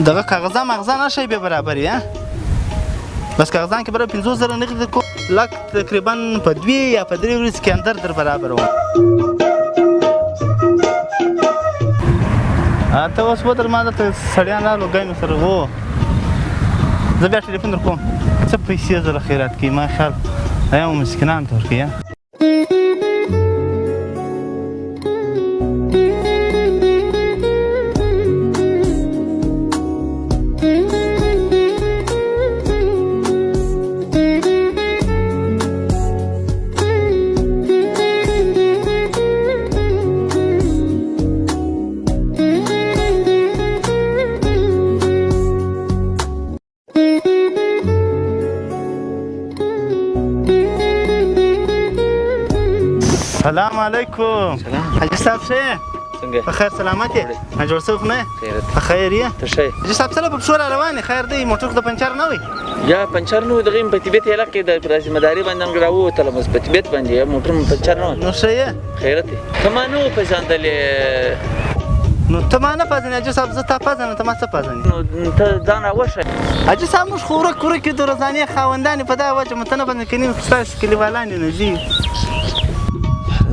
دغه کاغذان مغزان نشي به برابر یا بس کاغذان کې برابر 50000 نقد کو لک تقریبا په 2 یا په 3 ورځې کې اندر در برابر و ته اوس ودر ما ته سړیان رالو ګاینو سره وو زه بیا ټلیفون در کوم څه پیسې زره خیرات کې ما خیال ایا مسکینان ته ورکړي سلام علیکم حاجی صاحب شه څنګه په خیر سلامت یې جوړ صوف نه په خیر یې ته ښه حاجی صاحب سره په شوره روانې خیر دی موټر د پنچر نه وي یا پنچر نه وي دغه په طبیعت علاقې د ذمہ داري باندې موږ راووتلم اوس په طبیعت باندې موټر مو پنچر نه نو ښه یې خیرت دی ته ما نه وپېژندلې نو ته ما نه پېژنې حاجي صاحب زه تا پېژنم ته ما څه پېژنې نو ته ځان راوښیه حاجي صاحب موږ خو ورک کې د ورځانې خاوندانې په دغه وجه مو ته نه پېژنې که نیم ستاسې کلیوالان یې نه ځي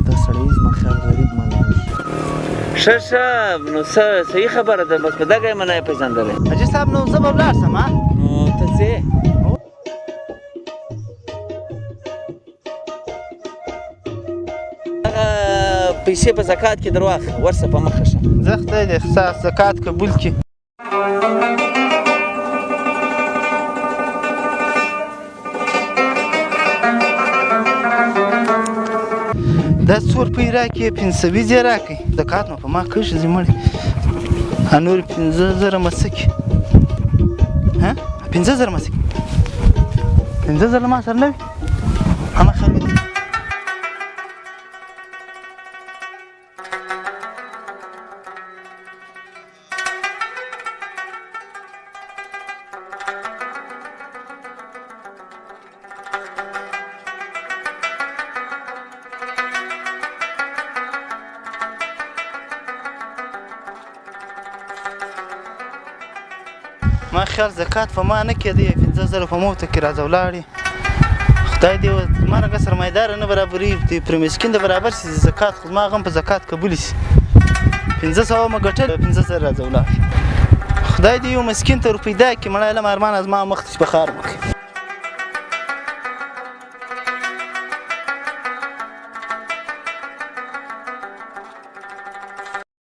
دا سړی زما خیال غریب مالا ښه نو صحیح خبره ده بس په دغه یې ما نه پېژندلی حاجي صاحب نو زه به ولاړ سم نو ته ځې هغه پیسې په زکات کې در واخله ورسه په مخه شه زه خدای دې زکات قبول کړي دا 100 روپۍ راکړي 520 یې راکړي زکات نو په ما کښې ځي مړې نور 5000 مه څه کړي 5000 مه څه کړي 5000 ما سره نه وي اما خیر دی ما خیال زکات په ما نه کېدی 15000 په موته کې راځه ولاړې خدای دې مرګه سرمایداره نه برابري پر مسکین د برابر شي زکات خو ما غم په زکات قبول شي 500 مه ګټل 15000 راځه ولاړې خدای دې یو مسکین ته روپۍ دا کړي مړی علم ارمان از ما مخ ته بخار وکړي